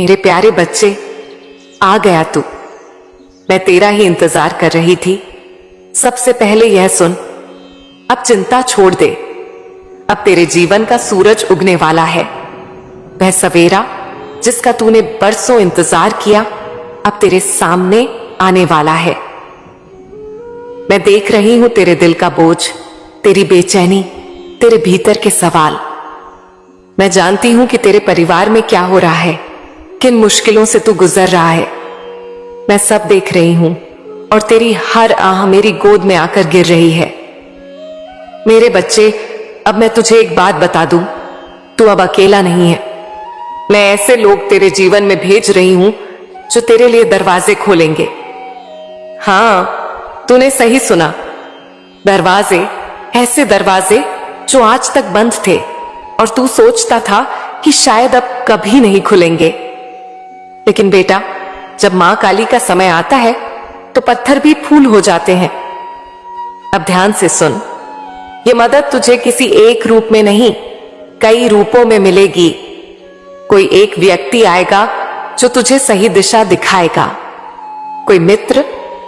मेरे प्यारे बच्चे, आ गया तू। मैं तेरा ही इंतजार कर रही थी। सबसे पहले यह सुन, अब चिंता छोड़ दे। अब तेरे जीवन का सूरज उगने वाला है। वह सवेरा जिसका तूने बरसों इंतजार किया, अब तेरे सामने आने वाला है। मैं देख रही हूं तेरे दिल का बोझ, तेरी बेचैनी, तेरे भीतर के सवाल। मैं जानती हूं कि तेरे परिवार में क्या हो रहा है, किन मुश्किलों से तू गुजर रहा है। मैं सब देख रही हूं और तेरी हर आह मेरी गोद में आकर गिर रही है। मेरे बच्चे, अब मैं तुझे एक बात बता दूं, तू अब अकेला नहीं है। मैं ऐसे लोग तेरे जीवन में भेज रही हूं जो तेरे लिए दरवाजे खोलेंगे। हाँ, तूने सही सुना, दरवाजे, ऐसे दरवाजे जो आज तक बंद थे और तू सोचता था कि शायद अब कभी नहीं खुलेंगे। लेकिन बेटा, जब मां काली का समय आता है तो पत्थर भी फूल हो जाते हैं। अब ध्यान से सुन, ये मदद तुझे किसी एक रूप में नहीं, कई रूपों में मिलेगी। कोई एक व्यक्ति आएगा जो तुझे सही दिशा दिखाएगा, कोई मित्र,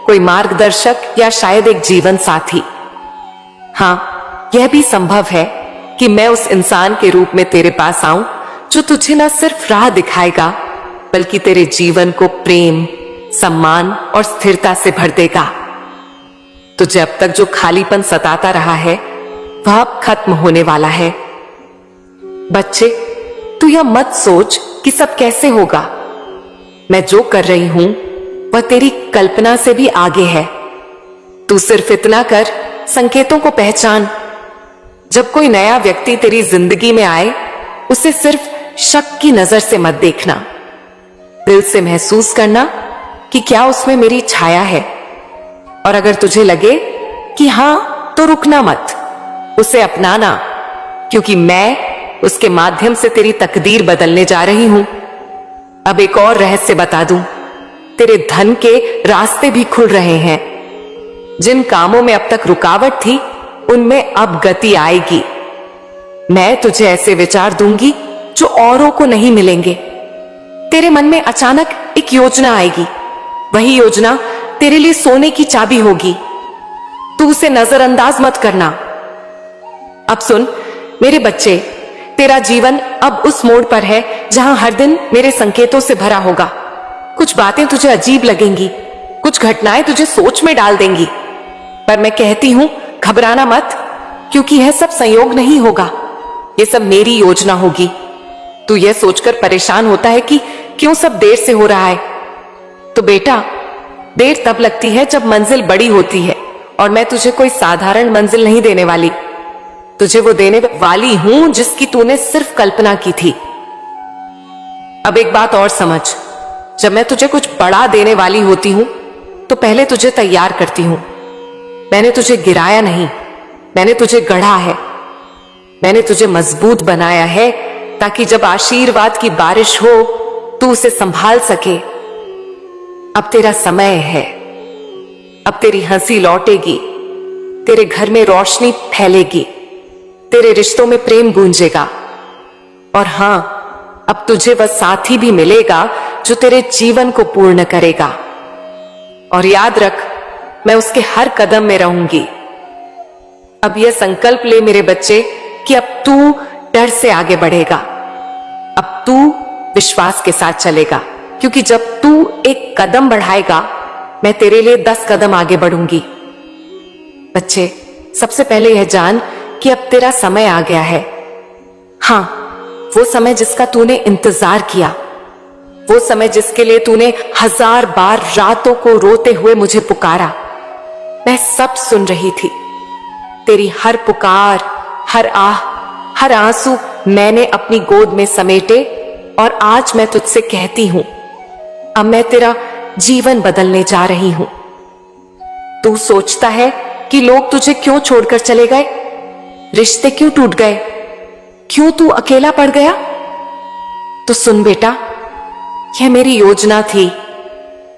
कोई मार्गदर्शक या शायद एक जीवन साथी। हाँ, यह भी संभव है कि मैं उस इंसान के रूप में तेरे पास आऊं जो तुझे न सिर्फ राह दिखाएगा बल्कि तेरे जीवन को प्रेम, सम्मान और स्थिरता से भर देगा। तुझे अब तक जो खालीपन सताता रहा है वह अब खत्म होने वाला है। बच्चे, तू यह मत सोच कि सब कैसे होगा। मैं जो कर रही हूं वह तेरी कल्पना से भी आगे है। तू सिर्फ इतना कर, संकेतों को पहचान। जब कोई नया व्यक्ति तेरी जिंदगी में आए, उसे सिर्फ शक की नजर से मत देखना। दिल से महसूस करना कि क्या उसमें मेरी छाया है। और अगर तुझे लगे कि हां, तो रुकना मत, उसे अपनाना, क्योंकि मैं उसके माध्यम से तेरी तकदीर बदलने जा रही हूं। अब एक और रहस्य बता दूं, तेरे धन के रास्ते भी खुल रहे हैं। जिन कामों में अब तक रुकावट थी, उनमें अब गति आएगी। मैं तुझे ऐसे विचार दूंगी जो औरों को नहीं मिलेंगे। तेरे मन में अचानक एक योजना आएगी। वही योजना तेरे लिए सोने की चाबी होगी। तू उसे नजरअंदाज मत करना। अब सुन मेरे बच्चे, तेरा जीवन अब उस मोड़ पर है जहां हर दिन मेरे संकेतों से भरा होगा। कुछ बातें तुझे अजीब लगेंगी, कुछ घटनाएं तुझे सोच में डाल देंगी, पर मैं कहती हूं घबराना मत, क्योंकि यह सब संयोग नहीं होगा, यह सब मेरी योजना होगी। तू यह सोचकर परेशान होता है कि क्यों सब देर से हो रहा है। तो बेटा, देर तब लगती है जब मंजिल बड़ी होती है, और मैं तुझे कोई साधारण मंजिल नहीं देने वाली। तुझे वो देने वाली हूं जिसकी तूने सिर्फ कल्पना की थी। अब एक बात और समझ, जब मैं तुझे कुछ बड़ा देने वाली होती हूं तो पहले तुझे तैयार करती हूं। मैंने तुझे गिराया नहीं, मैंने तुझे गढ़ा है। मैंने तुझे मजबूत बनाया है ताकि जब आशीर्वाद की बारिश हो तू उसे संभाल सके। अब तेरा समय है, अब तेरी हंसी लौटेगी, तेरे घर में रोशनी फैलेगी, तेरे रिश्तों में प्रेम गूंजेगा। और हां, अब तुझे वह साथी भी मिलेगा जो तेरे जीवन को पूर्ण करेगा। और याद रख, मैं उसके हर कदम में रहूंगी। अब यह संकल्प ले मेरे बच्चे कि अब तू डर से आगे बढ़ेगा, अब तू विश्वास के साथ चलेगा, क्योंकि जब तू एक कदम बढ़ाएगा, मैं तेरे लिए 10 कदम आगे बढ़ूंगी। बच्चे, सबसे पहले यह जान कि अब तेरा समय आ गया है। हां, वो समय जिसका तूने इंतजार किया, वो समय जिसके लिए तूने 1000 बार रातों को रोते हुए मुझे पुकारा। मैं सब सुन रही थी, तेरी हर पुकार, हर आह, हर आंसू मैंने अपनी गोद में समेटे, और आज मैं तुझसे कहती हूं, अब मैं तेरा जीवन बदलने जा रही हूं। तू सोचता है कि लोग तुझे क्यों छोड़कर चले गए, रिश्ते क्यों टूट गए, क्यों तू अकेला पड़ गया? तो सुन बेटा, यह मेरी योजना थी।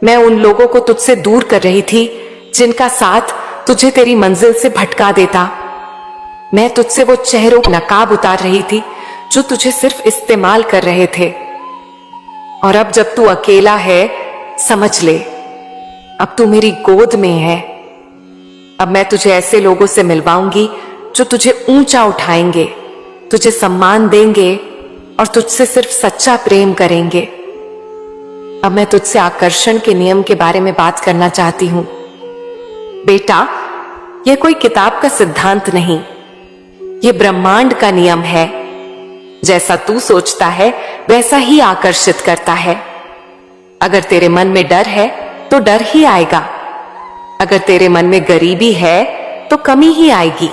मैं उन लोगों को तुझसे दूर कर रही थी जिनका साथ तुझे तेरी मंजिल से भटका देता। मैं तुझसे वो चेहरों नकाब उतार रही थी जो तुझे सिर्फ इस्तेमाल कर रहे थे। और अब जब तू अकेला है, समझ ले, अब तू मेरी गोद में है। अब मैं तुझे ऐसे लोगों से मिलवाऊंगी जो तुझे ऊंचा उठाएंगे, तुझे सम्मान देंगे और तुझसे सिर्फ सच्चा प्रेम करेंगे। अब मैं तुझसे आकर्षण के नियम के बारे में बात करना चाहती हूं। बेटा, यह कोई किताब का सिद्धांत नहीं, यह ब्रह्मांड का नियम है। जैसा तू सोचता है वैसा ही आकर्षित करता है। अगर तेरे मन में डर है तो डर ही आएगा। अगर तेरे मन में गरीबी है तो कमी ही आएगी।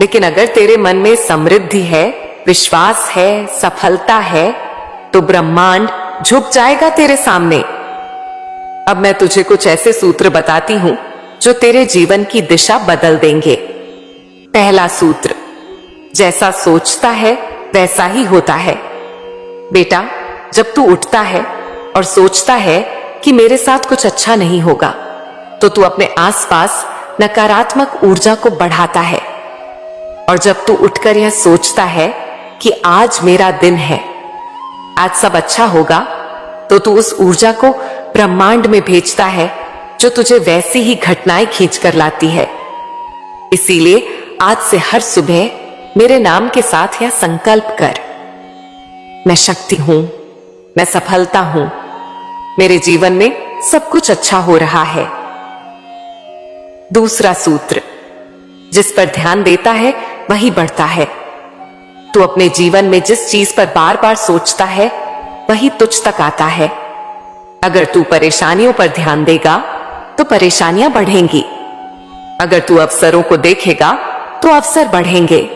लेकिन अगर तेरे मन में समृद्धि है, विश्वास है, सफलता है, तो ब्रह्मांड झुक जाएगा तेरे सामने। अब मैं तुझे कुछ ऐसे सूत्र बताती हूं जो तेरे जीवन की दिशा बदल देंगे। पहला सूत्र, जैसा सोचता है वैसा ही होता है। बेटा, जब तू उठता है और सोचता है कि मेरे साथ कुछ अच्छा नहीं होगा, तो तू अपने आसपास नकारात्मक ऊर्जा को बढ़ाता है। और जब तू उठकर यह सोचता है कि आज मेरा दिन है, आज सब अच्छा होगा, तो तू उस ऊर्जा को ब्रह्मांड में भेजता है जो तुझे वैसी ही घटनाएं खींच कर लाती है। इसीलिए आज से हर सुबह मेरे नाम के साथ यह संकल्प कर, मैं शक्ति हूं, मैं सफलता हूं, मेरे जीवन में सब कुछ अच्छा हो रहा है। दूसरा सूत्र, जिस पर ध्यान देता है वही बढ़ता है। तू अपने जीवन में जिस चीज पर बार बार सोचता है वही तुझ तक आता है। अगर तू परेशानियों पर ध्यान देगा तो परेशानियां बढ़ेंगी। अगर तू अवसरों को देखेगा तो अवसर बढ़ेंगे।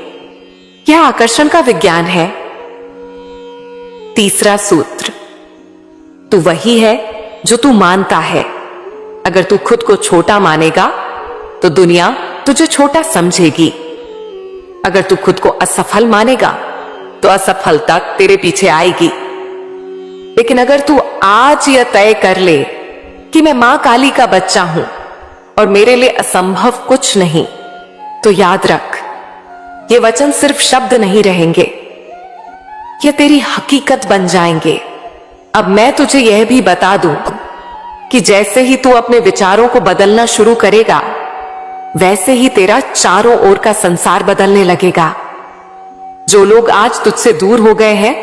यह आकर्षण का विज्ञान है। तीसरा सूत्र, तू वही है जो तू मानता है। अगर तू खुद को छोटा मानेगा तो दुनिया तुझे छोटा समझेगी। अगर तू खुद को असफल मानेगा तो असफलता तेरे पीछे आएगी। लेकिन अगर तू आज यह तय कर ले कि मैं मां काली का बच्चा हूं और मेरे लिए असंभव कुछ नहीं, तो याद रख, ये वचन सिर्फ शब्द नहीं रहेंगे, ये तेरी हकीकत बन जाएंगे। अब मैं तुझे यह भी बता दूं कि जैसे ही तू अपने विचारों को बदलना शुरू करेगा, वैसे ही तेरा चारों ओर का संसार बदलने लगेगा। जो लोग आज तुझसे दूर हो गए हैं,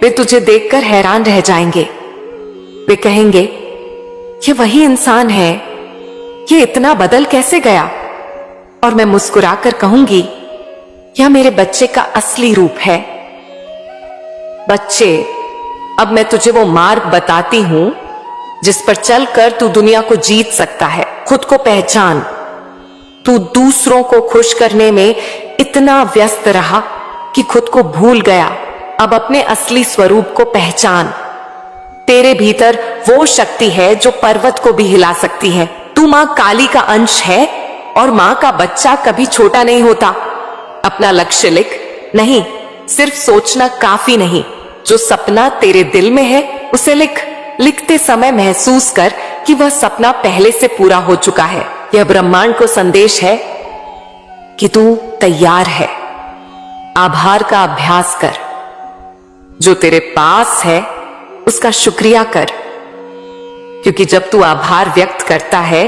वे तुझे देखकर हैरान रह जाएंगे। वे कहेंगे, ये वही इंसान है, ये इतना बदल कैसे गया? और मैं मुस्कुराकर कहूंगी, यह मेरे बच्चे का असली रूप है। बच्चे, अब मैं तुझे वो मार्ग बताती हूं जिस पर चलकर तू दुनिया को जीत सकता है। खुद को पहचान। तू दूसरों को खुश करने में इतना व्यस्त रहा कि खुद को भूल गया। अब अपने असली स्वरूप को पहचान। तेरे भीतर वो शक्ति है जो पर्वत को भी हिला सकती है। तू मां काली का अंश है और मां का बच्चा कभी छोटा नहीं होता। अपना लक्ष्य लिख। नहीं, सिर्फ सोचना काफी नहीं, जो सपना तेरे दिल में है उसे लिख। लिखते समय महसूस कर कि वह सपना पहले से पूरा हो चुका है। यह ब्रह्मांड को संदेश है कि तू तैयार है। आभार का अभ्यास कर। जो तेरे पास है उसका शुक्रिया कर, क्योंकि जब तू आभार व्यक्त करता है,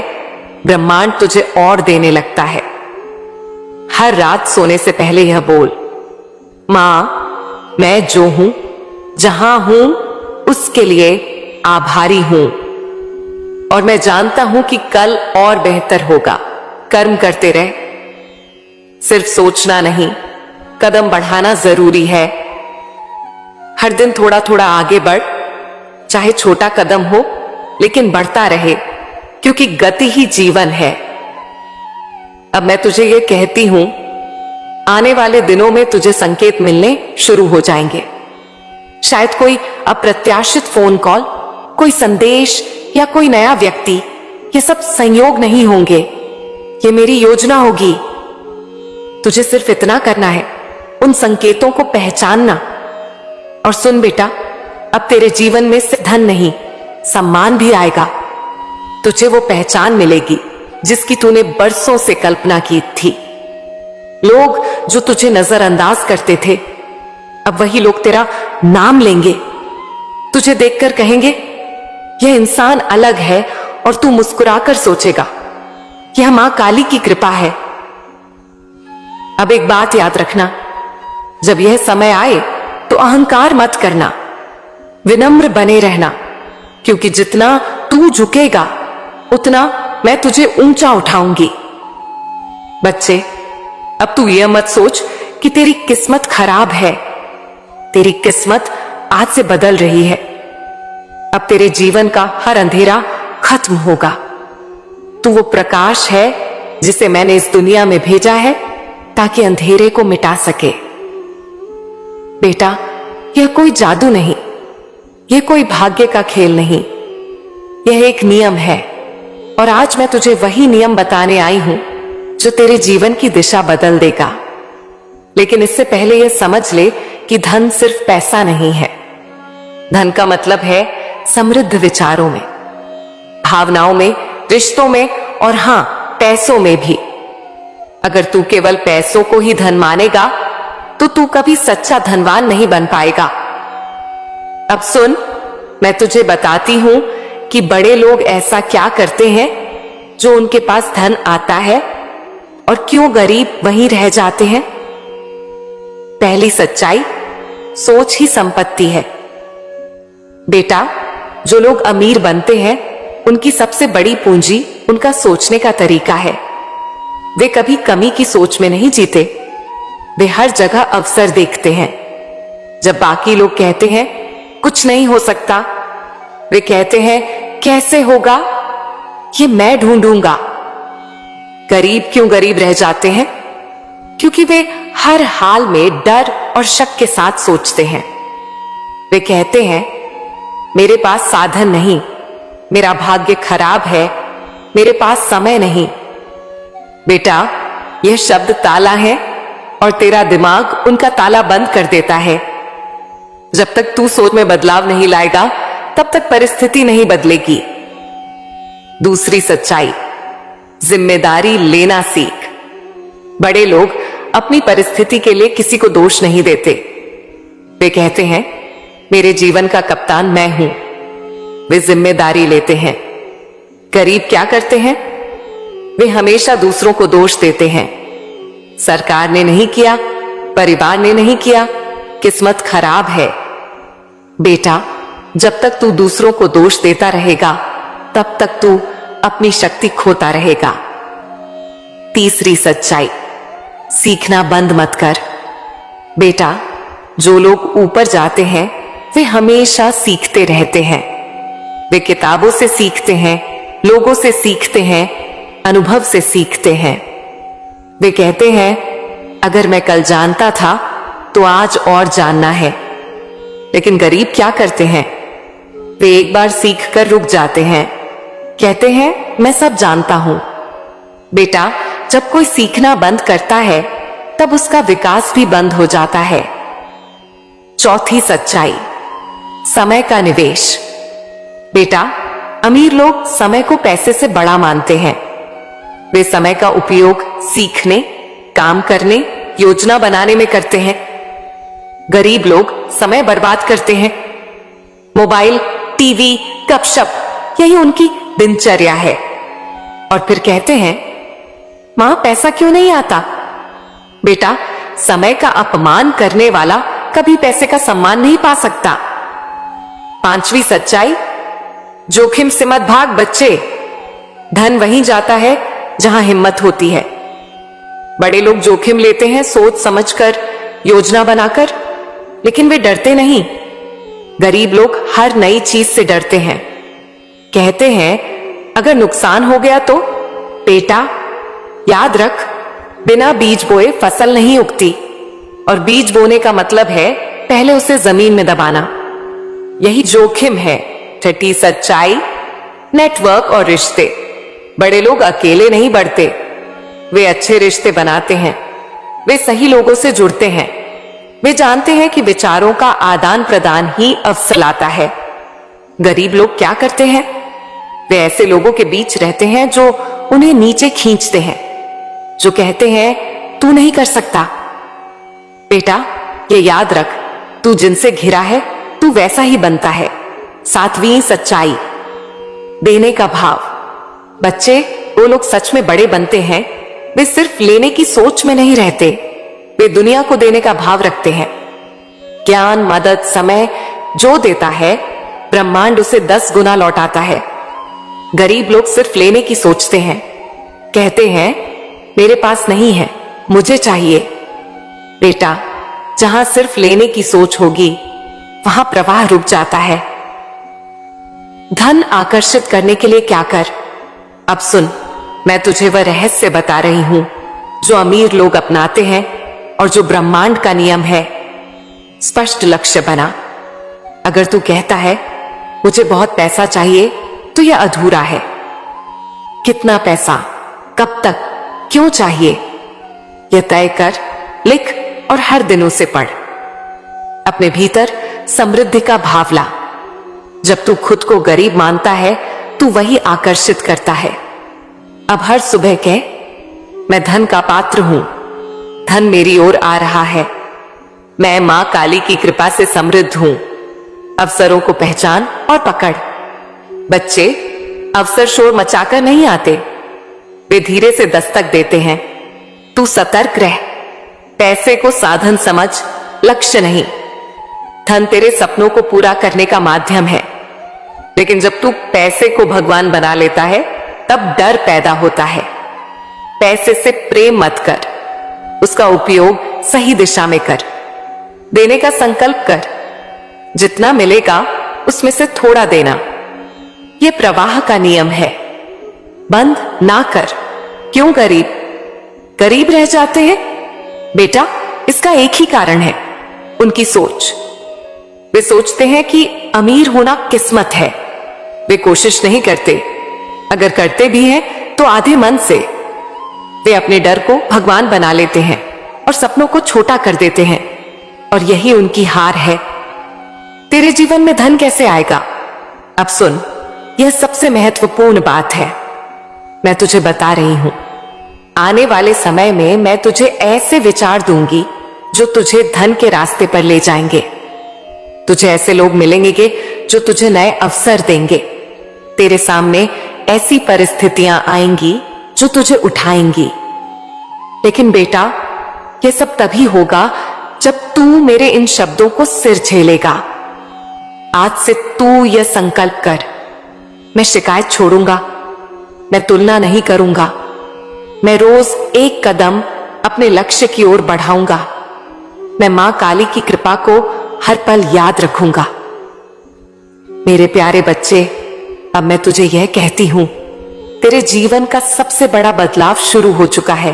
ब्रह्मांड तुझे और देने लगता है। हर रात सोने से पहले यह बोल, मां, मैं जो हूं, जहां हूं, उसके लिए आभारी हूं और मैं जानता हूं कि कल और बेहतर होगा। कर्म करते रह, सिर्फ सोचना नहीं, कदम बढ़ाना जरूरी है। हर दिन थोड़ा थोड़ा आगे बढ़, चाहे छोटा कदम हो, लेकिन बढ़ता रहे, क्योंकि गति ही जीवन है। अब मैं तुझे ये कहती हूं, आने वाले दिनों में तुझे संकेत मिलने शुरू हो जाएंगे। शायद कोई अप्रत्याशित फोन कॉल, कोई संदेश या कोई नया व्यक्ति। ये सब संयोग नहीं होंगे, ये मेरी योजना होगी। तुझे सिर्फ इतना करना है, उन संकेतों को पहचानना। और सुन बेटा, अब तेरे जीवन में सिर्फ धन नहीं, सम्मान भी आएगा। तुझे वो पहचान मिलेगी जिसकी तूने बरसों से कल्पना की थी। लोग जो तुझे नजरअंदाज करते थे, अब वही लोग तेरा नाम लेंगे। तुझे देखकर कहेंगे यह इंसान अलग है, और तू मुस्कुराकर सोचेगा यह मां काली की कृपा है। अब एक बात याद रखना, जब यह समय आए तो अहंकार मत करना, विनम्र बने रहना, क्योंकि जितना तू झुकेगा उतना मैं तुझे ऊंचा उठाऊंगी। बच्चे, अब तू यह मत सोच कि तेरी किस्मत खराब है। तेरी किस्मत आज से बदल रही है। अब तेरे जीवन का हर अंधेरा खत्म होगा। तू वो प्रकाश है जिसे मैंने इस दुनिया में भेजा है ताकि अंधेरे को मिटा सके। बेटा, यह कोई जादू नहीं, यह कोई भाग्य का खेल नहीं, यह एक नियम है। और आज मैं तुझे वही नियम बताने आई हूं जो तेरे जीवन की दिशा बदल देगा। लेकिन इससे पहले यह समझ ले कि धन सिर्फ पैसा नहीं है। धन का मतलब है समृद्ध विचारों में, भावनाओं में, रिश्तों में, और हां, पैसों में भी। अगर तू केवल पैसों को ही धन मानेगा तो तू कभी सच्चा धनवान नहीं बन पाएगा। अब सुन, मैं तुझे बताती हूं कि बड़े लोग ऐसा क्या करते हैं जो उनके पास धन आता है और क्यों गरीब वहीं रह जाते हैं। पहली सच्चाई, सोच ही संपत्ति है। बेटा, जो लोग अमीर बनते हैं उनकी सबसे बड़ी पूंजी उनका सोचने का तरीका है। वे कभी कमी की सोच में नहीं जीते, वे हर जगह अवसर देखते हैं। जब बाकी लोग कहते हैं कुछ नहीं हो सकता, वे कहते हैं कैसे होगा, ये मैं ढूंढूंगा। गरीब क्यों गरीब रह जाते हैं? क्योंकि वे हर हाल में डर और शक के साथ सोचते हैं। वे कहते हैं मेरे पास साधन नहीं, मेरा भाग्य खराब है, मेरे पास समय नहीं। बेटा, यह शब्द ताला है और तेरा दिमाग उनका ताला बंद कर देता है। जब तक तू सोच में बदलाव नहीं लाएगा तब तक परिस्थिति नहीं बदलेगी। दूसरी सच्चाई, जिम्मेदारी लेना सीख। बड़े लोग अपनी परिस्थिति के लिए किसी को दोष नहीं देते। वे कहते हैं मेरे जीवन का कप्तान मैं हूं। वे जिम्मेदारी लेते हैं। गरीब क्या करते हैं? वे हमेशा दूसरों को दोष देते हैं। सरकार ने नहीं किया, परिवार ने नहीं किया, किस्मत खराब है। बेटा, जब तक तू दूसरों को दोष देता रहेगा तब तक तू अपनी शक्ति खोता रहेगा। तीसरी सच्चाई, सीखना बंद मत कर। बेटा, जो लोग ऊपर जाते हैं वे हमेशा सीखते रहते हैं। वे किताबों से सीखते हैं, लोगों से सीखते हैं, अनुभव से सीखते हैं। वे कहते हैं अगर मैं कल जानता था तो आज और जानना है। लेकिन गरीब क्या करते हैं? वे एक बार सीख कर रुक जाते हैं, कहते हैं मैं सब जानता हूं। बेटा, जब कोई सीखना बंद करता है तब उसका विकास भी बंद हो जाता है। चौथी सच्चाई, समय का निवेश। बेटा, अमीर लोग समय को पैसे से बड़ा मानते हैं। वे समय का उपयोग सीखने, काम करने, योजना बनाने में करते हैं। गरीब लोग समय बर्बाद करते हैं। मोबाइल, टीवी, गपशप, यही उनकी दिनचर्या है। और फिर कहते हैं मां पैसा क्यों नहीं आता? बेटा, समय का अपमान करने वाला कभी पैसे का सम्मान नहीं पा सकता। पांचवी सच्चाई, जोखिम से मत भाग बच्चे। धन वहीं जाता है जहां हिम्मत होती है। बड़े लोग जोखिम लेते हैं सोच समझकर, योजना बनाकर, लेकिन वे डरते नहीं। गरीब लोग हर नई चीज से डरते हैं। कहते हैं अगर नुकसान हो गया तो? बेटा, याद रख, बिना बीज बोए फसल नहीं उगती, और बीज बोने का मतलब है पहले उसे जमीन में दबाना। यही जोखिम है। छठी सच्चाई, नेटवर्क और रिश्ते। बड़े लोग अकेले नहीं बढ़ते, वे अच्छे रिश्ते बनाते हैं। वे सही लोगों से जुड़ते हैं। वे जानते हैं कि विचारों का आदान प्रदान ही अवसर लाता है। गरीब लोग क्या करते हैं? वे ऐसे लोगों के बीच रहते हैं जो उन्हें नीचे खींचते हैं, जो कहते हैं तू नहीं कर सकता। बेटा, ये याद रख, तू जिनसे घिरा है तू वैसा ही बनता है। सातवीं सच्चाई, देने का भाव। बच्चे, वो लोग सच में बड़े बनते हैं, वे सिर्फ लेने की सोच में नहीं रहते, वे दुनिया को देने का भाव रखते हैं। ज्ञान, मदद, समय जो देता है, ब्रह्मांड उसे 10 गुना लौटाता है। गरीब लोग सिर्फ लेने की सोचते हैं, कहते हैं मेरे पास नहीं है, मुझे चाहिए। बेटा, जहां सिर्फ लेने की सोच होगी, वहां प्रवाह रुक जाता है। धन आकर्षित करने के लिए क्या कर? अब सुन, मैं तुझे वह रहस्य बता रही हूं जो अमीर लोग अपनाते हैं और जो ब्रह्मांड का नियम है। स्पष्ट लक्ष्य बना। अगर तू कहता है मुझे बहुत पैसा चाहिए, तो यह अधूरा है। कितना पैसा, कब तक, क्यों चाहिए, यह तय कर, लिख और हर दिन उसे पढ़। अपने भीतर समृद्धि का भाव ला। जब तू खुद को गरीब मानता है, तू वही आकर्षित करता है। अब हर सुबह कह, मैं धन का पात्र हूं, धन मेरी ओर आ रहा है, मैं मां काली की कृपा से समृद्ध हूं। अवसरों को पहचान और पकड़। बच्चे, अवसर शोर मचाकर नहीं आते, वे धीरे से दस्तक देते हैं। तू सतर्क रह। पैसे को साधन समझ, लक्ष्य नहीं। धन तेरे सपनों को पूरा करने का माध्यम है, लेकिन जब तू पैसे को भगवान बना लेता है, तब डर पैदा होता है। पैसे से प्रेम मत कर, उसका उपयोग सही दिशा में कर। देने का संकल्प कर, जितना मिलेगा उसमें से थोड़ा देना। यह प्रवाह का नियम है, बंद ना कर। क्यों गरीब रह जाते हैं? बेटा, इसका एक ही कारण है, उनकी सोच। वे सोचते हैं कि अमीर होना किस्मत है। वे कोशिश नहीं करते, अगर करते भी हैं तो आधे मन से। वे अपने डर को भगवान बना लेते हैं और सपनों को छोटा कर देते हैं, और यही उनकी हार है। तेरे जीवन में धन कैसे आएगा? अब सुन, यह सबसे महत्वपूर्ण बात है। मैं तुझे बता रही हूं, आने वाले समय में मैं तुझे ऐसे विचार दूंगी जो तुझे धन के रास्ते पर ले जाएंगे। तुझे ऐसे लोग मिलेंगे जो तुझे नए अवसर देंगे। तेरे सामने ऐसी परिस्थितियां आएंगी जो तुझे उठाएंगी। लेकिन बेटा, यह सब तभी होगा जब तू मेरे इन शब्दों को सिर झेलेगा। आज से तू यह संकल्प कर, मैं शिकायत छोड़ूंगा, मैं तुलना नहीं करूंगा, मैं रोज एक कदम अपने लक्ष्य की ओर बढ़ाऊंगा, मैं मां काली की कृपा को हर पल याद रखूंगा। मेरे प्यारे बच्चे, अब मैं तुझे यह कहती हूं, तेरे जीवन का सबसे बड़ा बदलाव शुरू हो चुका है।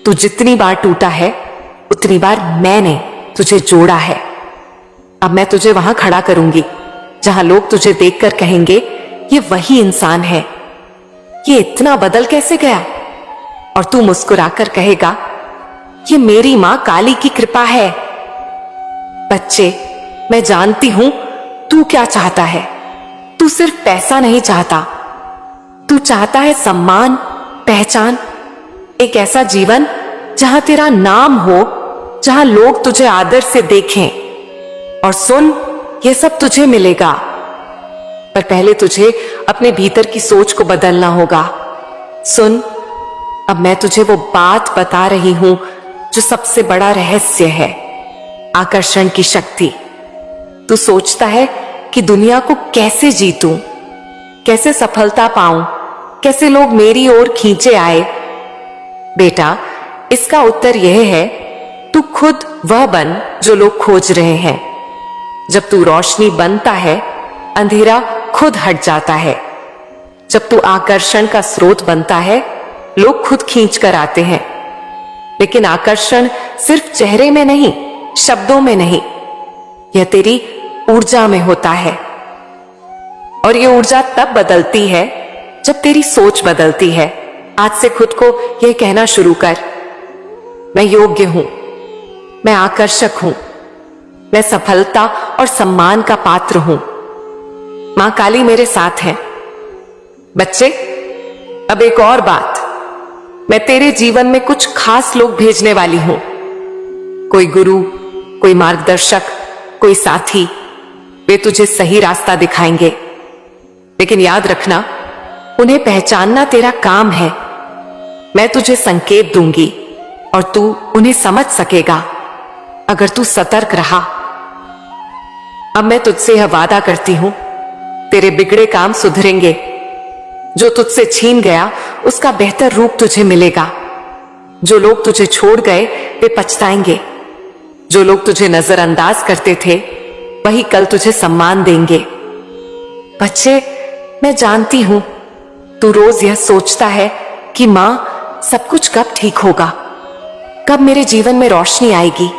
तू जितनी बार टूटा है, उतनी बार मैंने तुझे जोड़ा है। अब मैं तुझे वहां खड़ा करूंगी जहां लोग तुझे देखकर कहेंगे, ये वही इंसान है, ये इतना बदल कैसे गया? और तू मुस्कुराकर कहेगा, ये मेरी मां काली की कृपा है। बच्चे, मैं जानती हूं तू क्या चाहता है। तू सिर्फ पैसा नहीं चाहता, तू चाहता है सम्मान, पहचान, एक ऐसा जीवन जहां तेरा नाम हो, जहां लोग तुझे आदर से देखें। और सुन, यह सब तुझे मिलेगा, पर पहले तुझे अपने भीतर की सोच को बदलना होगा। सुन, अब मैं तुझे वो बात बता रही हूं जो सबसे बड़ा रहस्य है, आकर्षण की शक्ति। तू सोचता है कि दुनिया को कैसे जीतूं, कैसे सफलता पाऊं, कैसे लोग मेरी ओर खींचे आए। बेटा, इसका उत्तर यह है, तू खुद वह बन जो लोग खोज रहे हैं। जब तू रोशनी बनता है, अंधेरा खुद हट जाता है। जब तू आकर्षण का स्रोत बनता है, लोग खुद खींच कर आते हैं। लेकिन आकर्षण सिर्फ चेहरे में नहीं, शब्दों में नहीं, यह तेरी ऊर्जा में होता है। और यह ऊर्जा तब बदलती है जब तेरी सोच बदलती है। आज से खुद को यह कहना शुरू कर, मैं योग्य हूं, मैं आकर्षक हूं, मैं सफलता और सम्मान का पात्र हूं, मां काली मेरे साथ है। बच्चे, अब एक और बात, मैं तेरे जीवन में कुछ खास लोग भेजने वाली हूं। कोई गुरु, कोई मार्गदर्शक, कोई साथी। वे तुझे सही रास्ता दिखाएंगे, लेकिन याद रखना, उन्हें पहचानना तेरा काम है। मैं तुझे संकेत दूंगी और तू उन्हें समझ सकेगा अगर तू सतर्क रहा। अब मैं तुझसे यह वादा करती हूं, तेरे बिगड़े काम सुधरेंगे। जो तुझसे छीन गया उसका बेहतर रूप तुझे मिलेगा। जो लोग तुझे छोड़ गए वे पछताएंगे। जो लोग तुझे नजरअंदाज करते थे वही कल तुझे सम्मान देंगे। बच्चे, मैं जानती हूं तू रोज यह सोचता है कि मां, सब कुछ कब ठीक होगा, कब मेरे जीवन में रोशनी आएगी,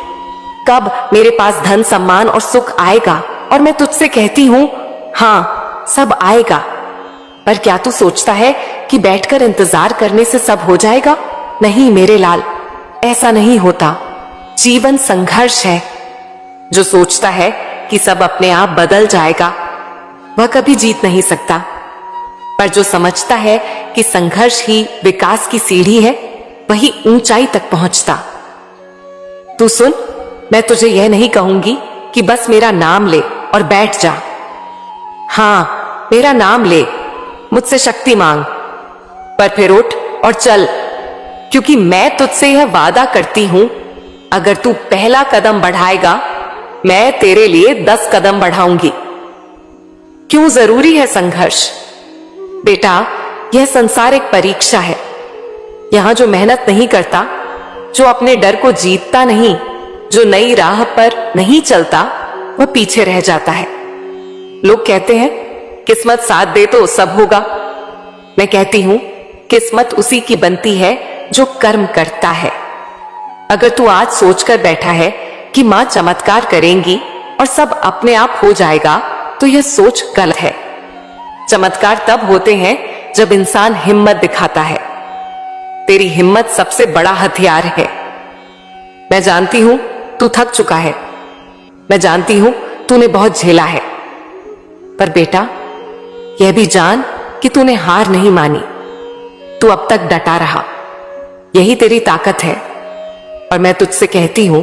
कब मेरे पास धन सम्मान और सुख आएगा। और मैं तुझसे कहती हूं, हां, सब आएगा। पर क्या तू सोचता है कि बैठकर इंतजार करने से सब हो जाएगा? नहीं मेरे लाल, ऐसा नहीं होता। जीवन संघर्ष है। जो सोचता है कि सब अपने आप बदल जाएगा वह कभी जीत नहीं सकता। पर जो समझता है कि संघर्ष ही विकास की सीढ़ी है, वही ऊंचाई तक पहुंचता। तू सुन, मैं तुझे यह नहीं कहूंगी कि बस मेरा नाम ले और बैठ जा। हां, मेरा नाम ले, मुझसे शक्ति मांग, पर फिर उठ और चल, क्योंकि मैं तुझसे यह वादा करती हूं, अगर तू पहला कदम बढ़ाएगा मैं तेरे लिए 10 कदम बढ़ाऊंगी। क्यों जरूरी है संघर्ष? बेटा, यह संसार एक परीक्षा है। यहां जो मेहनत नहीं करता, जो अपने डर को जीतता नहीं, जो नई राह पर नहीं चलता, वह पीछे रह जाता है। लोग कहते हैं किस्मत साथ दे तो सब होगा। मैं कहती हूं, किस्मत उसी की बनती है जो कर्म करता है। अगर तू आज सोचकर बैठा है कि मां चमत्कार करेंगी और सब अपने आप हो जाएगा, तो यह सोच गलत है। चमत्कार तब होते हैं जब इंसान हिम्मत दिखाता है। तेरी हिम्मत सबसे बड़ा हथियार है। मैं जानती हूं तू थक चुका है। मैं जानती हूं तूने बहुत झेला है। पर बेटा, यह भी जान कि तूने हार नहीं मानी। तू अब तक डटा रहा। यही तेरी ताकत है। और मैं तुझसे कहती हूं,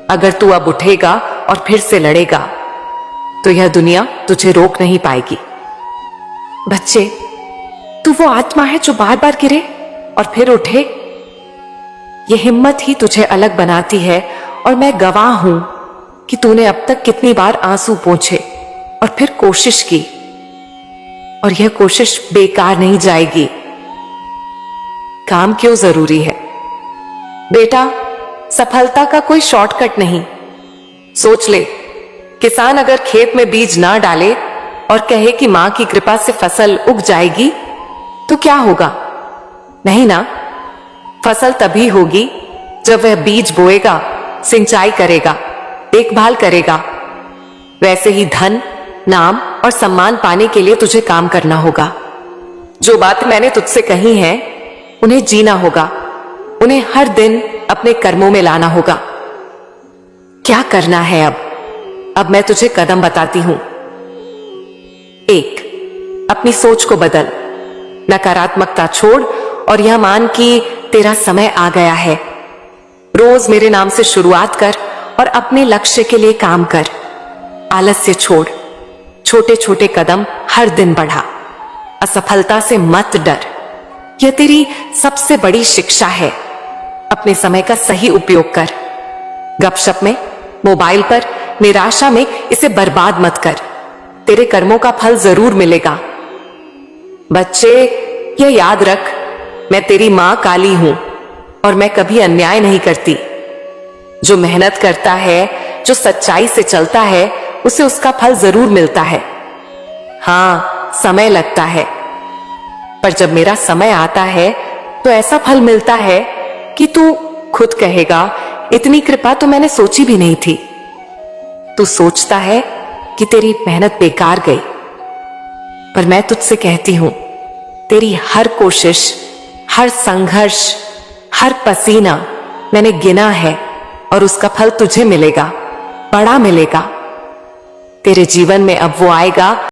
अगर तू अब उठेगा और फिर से लड़ेगा, तो यह दुनिया तुझे रोक नहीं पाएगी। बच्चे, तू वो आत्मा है जो बार बार गिरे और फिर उठे। यह हिम्मत ही तुझे अलग बनाती है। और मैं गवाह हूं कि तूने अब तक कितनी बार आंसू पोंछे और फिर कोशिश की, और यह कोशिश बेकार नहीं जाएगी। काम क्यों जरूरी है? बेटा, सफलता का कोई शॉर्टकट नहीं। सोच ले, किसान अगर खेत में बीज ना डाले और कहे कि मां की कृपा से फसल उग जाएगी, तो क्या होगा? नहीं ना। फसल तभी होगी जब वह बीज बोएगा, सिंचाई करेगा, देखभाल करेगा। वैसे ही धन, नाम और सम्मान पाने के लिए तुझे काम करना होगा। जो बात मैंने तुझसे कही है, उन्हें जीना होगा। उन्हें हर दिन अपने कर्मों में लाना होगा। क्या करना है अब मैं तुझे कदम बताती हूं। 1, अपनी सोच को बदल। नकारात्मकता छोड़ और यह मान कि तेरा समय आ गया है। रोज मेरे नाम से शुरुआत कर और अपने लक्ष्य के लिए काम कर। आलस्य छोड़। छोटे छोटे कदम हर दिन बढ़ा। असफलता से मत डर। यह तेरी सबसे बड़ी शिक्षा है। अपने समय का सही उपयोग कर। गपशप में, मोबाइल पर, निराशा में इसे बर्बाद मत कर। तेरे कर्मों का फल जरूर मिलेगा। बच्चे, यह याद रख, मैं तेरी मां काली हूं और मैं कभी अन्याय नहीं करती। जो मेहनत करता है, जो सच्चाई से चलता है, उसे उसका फल जरूर मिलता है। हां, समय लगता है, पर जब मेरा समय आता है तो ऐसा फल मिलता है कि तू खुद कहेगा, इतनी कृपा तो मैंने सोची भी नहीं थी। तू सोचता है कि तेरी मेहनत बेकार गई, पर मैं तुझसे कहती हूं, तेरी हर कोशिश, हर संघर्ष, हर पसीना मैंने गिना है और उसका फल तुझे मिलेगा, बड़ा मिलेगा। तेरे जीवन में अब वो आएगा